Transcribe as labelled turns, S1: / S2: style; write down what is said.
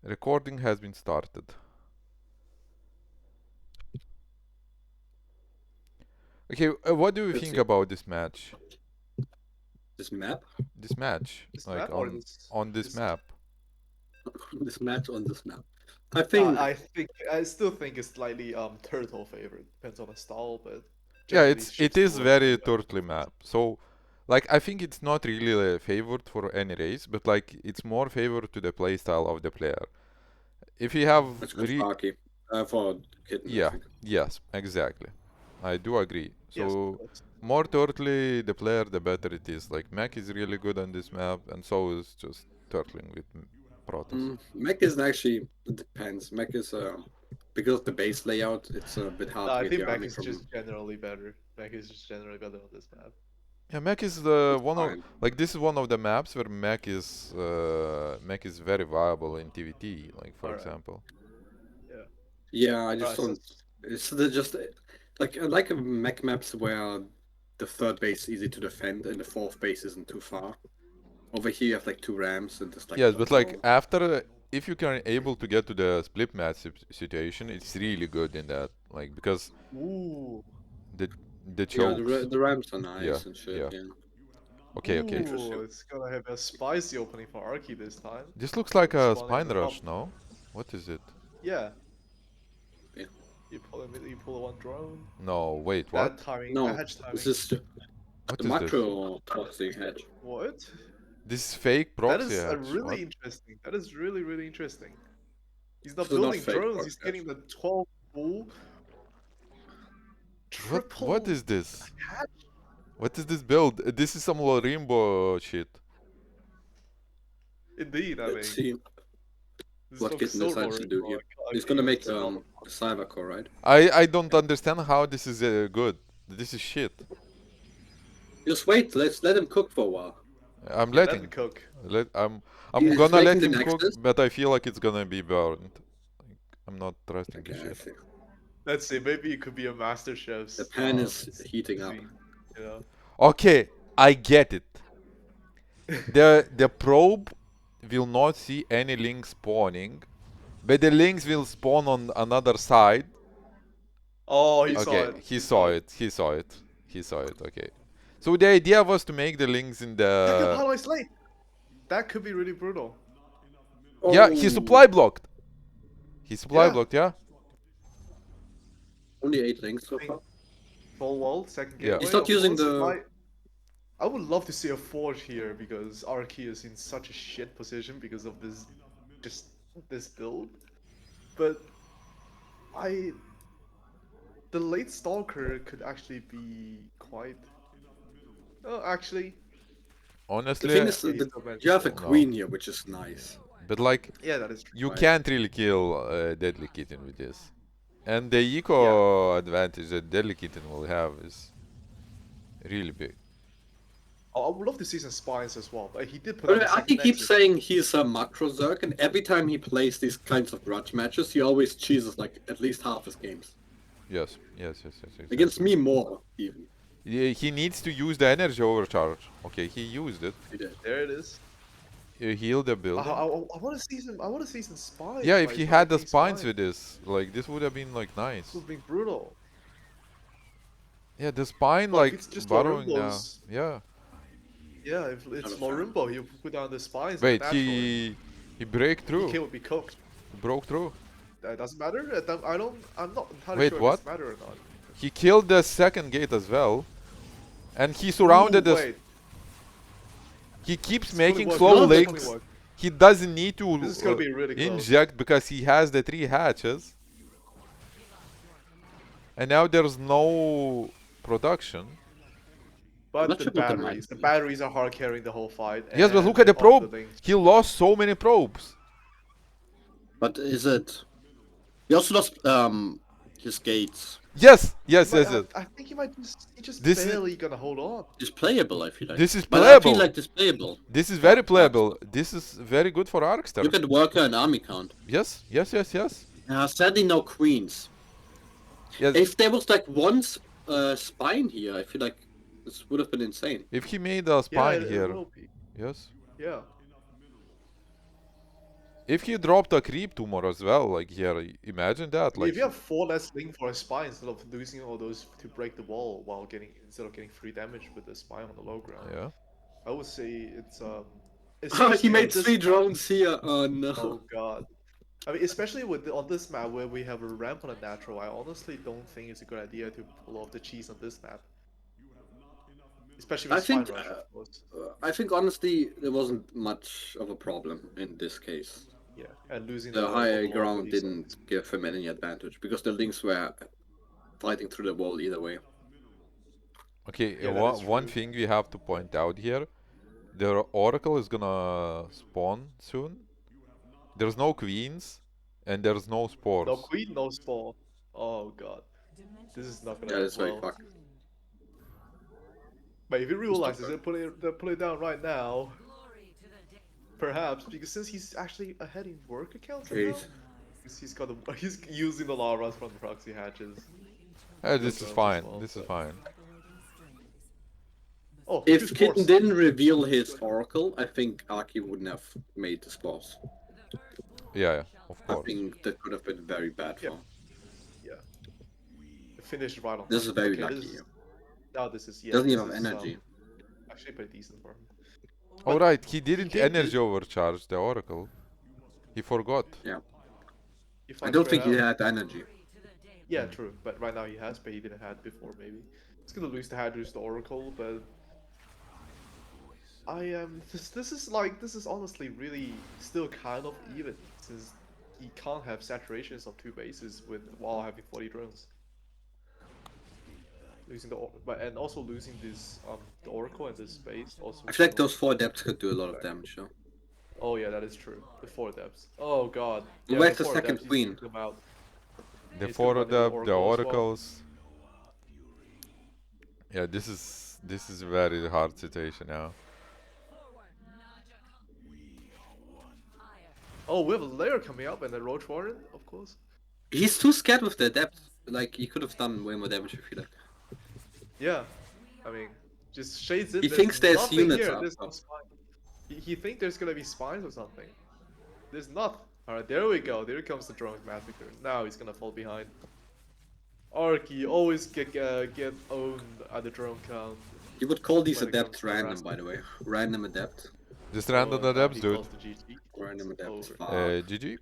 S1: Recording has been started. Okay, what do you
S2: Let's
S1: think
S2: see.
S1: about this match?
S2: This map?
S1: This match,
S3: This
S1: like
S3: map or this
S1: on this
S3: this
S1: map.
S2: This match on this map. I think
S3: I still think it's slightly turtle favorite. Depends on the style, but
S1: Yeah,
S3: generally
S1: it
S3: shifts
S1: is
S3: towards
S1: very
S3: turtle.
S1: turtly map. So, like, I think it's not really a favored for any race, but like it's more favored to the playstyle of the player. If you have
S2: it's good for Arky. For Kitten, I
S1: yeah,
S2: think.
S1: yes, exactly. I do agree.
S3: Yes, of
S1: So
S3: course.
S1: more turtly the player, the better it is. Like Mac is really good on this map, and so is just turtling with Protoss.
S2: Mech is actually, it depends. Mech is, because of the base layout, it's a bit hard
S3: No,
S2: to
S3: I
S2: get
S3: think
S2: your
S3: Mac
S2: army
S3: is
S2: from.
S3: just generally better. Mac is just generally better on this map.
S1: Yeah, Mac is the
S2: It's
S1: one of
S2: fine.
S1: like this is one of the maps where Mac is very viable in TVT, like for
S3: All right.
S1: example.
S3: Yeah.
S2: Yeah, I
S3: All
S2: just
S3: right. So
S2: don't. It's just like I like mech maps where the third base is easy to defend and the fourth base isn't too far. Over here, you have like two rams and just like
S1: Yes, but like
S2: platform.
S1: after if you can able to get to the split match situation, it's really good in that, like because
S3: ooh,
S1: the the
S2: Yeah,
S1: chokes.
S2: the rams are
S1: Yeah,
S2: nice and shit.
S1: yeah.
S2: Yeah,
S1: Okay, okay.
S3: ooh,
S2: interesting.
S3: it's gonna have a spicy opening for Arky this time.
S1: This looks like
S3: With
S1: a
S3: spawning on
S1: spine
S3: the top.
S1: rush, no? What is it?
S3: Yeah.
S2: Yeah.
S3: You pull one drone.
S1: No, wait,
S3: That
S1: what?
S3: timing, that
S2: No,
S3: hedge
S2: this
S3: timing.
S2: is the
S1: What is this?
S2: macro proxy hedge.
S3: What?
S1: This is fake
S3: That
S1: proxy
S3: is a
S1: hatch. What?
S3: really interesting. That is really, really interesting. He's not
S2: This is not
S3: building
S2: fake
S3: drones,
S2: proxy
S3: he's
S2: hedge.
S3: getting the 12 full
S1: What
S3: triple
S1: is this?
S3: hatch.
S1: What is this build? This is some Lorimbo shit.
S3: Indeed, I
S2: Let's
S3: mean,
S2: see
S3: this
S2: what
S3: looks
S2: Kitten
S3: so
S2: decides to do
S3: Lorenzo.
S2: here.
S3: I
S2: He's
S3: can't
S2: gonna
S3: even
S2: make
S3: spell
S2: a cyber core, right?
S1: I don't understand how this is good. This is shit.
S2: Just wait. Let's let him cook for a while.
S1: I'm
S3: Yeah, let him
S1: letting.
S3: cook.
S1: I'm
S2: He's
S1: gonna
S2: making
S1: let
S2: the
S1: him cook,
S2: nexus.
S1: but I feel like it's gonna be burned. Like, I'm not trusting this
S2: Okay, I
S1: shit.
S2: see.
S3: Let's see, maybe it could be a Master
S2: The
S3: Chef's
S2: pan is heating up.
S3: cuisine, you know?
S1: Okay, I get it. The probe will not see any link spawning, but the links will spawn on another side.
S3: Oh, he saw
S1: Okay,
S3: it.
S1: he
S3: He saw
S1: saw
S3: it.
S1: it. He saw it. He saw it. Okay. So the idea was to make the links in
S3: Second
S1: the.
S3: highlight slate! That could be really brutal.
S1: Yeah, he
S2: Oh,
S1: supply blocked. He supply
S3: Yeah.
S1: blocked. Yeah.
S2: only 8 links so
S3: I think
S2: far.
S3: full wall, second
S1: Yeah.
S2: He's
S3: gateway,
S2: not
S3: of
S2: using
S3: course.
S2: the.
S3: I would love to see a forge here because Arky is in such a shit position because of this, just this build. But I, the late stalker could actually be quite. Oh, actually,
S2: The
S1: Honestly,
S2: thing is,
S3: okay, he's still
S2: you have a
S3: manageable.
S1: no.
S2: queen here, which is nice,
S1: But like,
S3: Yeah, that is true.
S1: you
S2: right?
S1: can't really kill DeadlyKitten with this. And the
S3: Yeah,
S1: eco advantage that DeadlyKitten will have is really big.
S3: I would love to see some spines as well. But he did put
S2: But
S3: on the
S2: Aki
S3: second
S2: keeps
S3: nexus.
S2: saying he's a macro Zerg, and every time he plays these kinds of grudge matches, he always cheeses like at least half his games.
S1: Yes, yes, yes, yes, exactly.
S2: Against me more, even.
S1: Yeah, he needs to use the energy overcharge. Okay, he used it.
S2: He did.
S3: There it is.
S1: He healed the
S3: I,
S1: building.
S3: I, I want to see some. I want to see some spines.
S1: Yeah, if
S3: Like
S1: he
S3: some
S1: had the
S3: opening
S1: spines
S3: spines.
S1: with this, like this would have been like nice.
S3: Would be brutal.
S1: Yeah, the spine
S3: But if
S1: like
S3: it's just
S1: burrowing down.
S3: Lorimbo's,
S1: Yeah.
S3: yeah, if it's
S2: Not a fan.
S3: Lorimbo, he'll put down the spines
S1: Wait,
S3: naturally.
S1: he break through.
S3: DK would be cooked.
S1: He broke through.
S3: That doesn't matter. I don't. I'm not entirely
S1: Wait,
S3: sure
S1: what?
S3: if this matter or not.
S1: He killed the second gate as well. And he
S3: Ooh,
S1: surrounded the.
S3: wait.
S1: He keeps
S3: It's gonna
S1: making
S3: work.
S1: slow
S3: No, it's gonna
S1: links.
S3: work.
S1: He doesn't need to
S3: This is gonna be really close.
S1: inject because he has the 3 hatches. And now there's no production.
S3: But
S2: not
S3: the
S2: sure what the
S3: batteries. The
S2: might be.
S3: batteries are hard carrying the whole fight.
S1: Yes, but
S3: and
S1: look at the
S3: all
S1: probe.
S3: links.
S1: He lost so many probes.
S2: But is it? He also lost his gates.
S1: Yes, yes,
S3: He might-
S1: yes, yes.
S3: I think he just
S1: This is-
S3: barely gonna hold on.
S2: It's playable, I feel like.
S1: This is
S2: But I feel
S1: playable.
S2: like it's playable.
S1: This is very
S2: Yeah,
S1: playable. This is very good for Arkster.
S2: Look at worker and army count.
S1: Yes, yes, yes, yes.
S2: Sadly, no queens.
S1: Yes.
S2: If there was like one spine here, I feel like this would have been insane.
S1: If he made a spine
S3: yeah, it
S1: here.
S3: will be.
S1: Yes.
S3: Yeah.
S1: If he dropped a creep tumor as well, like here, imagine that. Like,
S3: If you have 4 less link for a spine instead of losing all those to break the wall while instead of getting 3 damage with the spine on the low ground,
S1: yeah.
S3: I would say it's
S2: He
S3: especially
S2: made
S3: on this
S2: 3
S3: map-
S2: drones here. Oh no.
S3: Oh god. I mean, especially on this map where we have a ramp on a natural, I honestly don't think it's a good idea to pull off the cheese on this map. Especially with
S2: I
S3: spine
S2: think
S3: rush, of course.
S2: I think honestly there wasn't much of a problem in this case.
S3: Yeah, and losing
S2: The higher
S3: overlord
S2: ground
S3: release on
S2: didn't give him any advantage because the links were fighting through the wall either way.
S1: Okay,
S3: Yeah, that is
S1: one
S3: true.
S1: thing we have to point out here, the Oracle is gonna spawn soon. There's no queens, and there's no spores.
S3: No queen, no spawn. Oh god. This is not gonna
S2: Yeah,
S3: end
S2: that's very
S3: well.
S2: fucked.
S3: But if he realizes
S2: not
S3: it, pull it down right now. Perhaps, because since he's actually ahead in work accounts now,
S2: Jeez.
S3: he's using the Laras from the proxy hatches.
S1: This is
S3: as
S1: fine.
S3: well,
S1: This is
S3: so-
S1: fine.
S3: Oh,
S2: If
S3: choose
S2: Kitten
S3: force.
S2: didn't reveal his oracle, I think Arky wouldn't have made the spores.
S1: Yeah, of
S2: I
S1: course.
S2: think that could have been very bad for
S3: Yeah.
S2: him.
S3: Yeah. Finish right on.
S2: This
S3: time.
S2: is very
S3: Okay,
S2: lucky.
S3: This is, now this is
S2: Doesn't
S3: this
S2: even have
S3: is,
S2: energy.
S3: Actually pretty decent for him.
S1: Alright, he didn't
S3: can't do-
S1: energy overcharge the Oracle. He forgot.
S2: Yeah.
S3: You
S2: I
S3: find
S2: don't
S3: straight
S2: think he
S3: out.
S2: had energy.
S3: Yeah, true. But right now he has, but he didn't have before maybe. He's gonna lose the Hadrus, the Oracle, but I am this is honestly really still kind of even since he can't have saturations on 2 bases while having 40 drones. Losing and also losing this the Oracle and this space also.
S2: I feel like
S3: will-
S2: those 4 depths could do a lot of damage, though.
S3: Oh yeah, that is true. The 4 depths. Oh god.
S2: Well, where's
S3: the
S2: the
S3: 4
S2: second
S3: depths, he's
S2: queen?
S3: taking them out.
S1: The
S3: He's
S1: four
S3: gonna
S1: of
S3: run
S1: the
S3: the Oracle as well.
S1: Oracles. Yeah, this is a very hard situation now.
S3: Oh, we have a layer coming up and then Roach Warren, of course.
S2: He's too scared with the depth. Like, he could have done way more damage if he like.
S3: Yeah. I mean, just shades in.
S2: He thinks there's
S3: nothing
S2: units
S3: here.
S2: up.
S3: There's no spine. He think there's gonna be spines or something. There's not. Alright, there we go. There comes the drone massacre. Now he's gonna fall behind. Arky always get owned at the drone count.
S2: You would call these
S3: When it comes
S2: adepts
S3: to
S2: random,
S3: harassment.
S2: by the way. Random adept.
S1: Just random
S3: Oh,
S1: adepts,
S3: he
S1: dude.
S3: calls the GG.
S2: Random adepts.
S3: Over.
S2: Fuck.
S1: GG.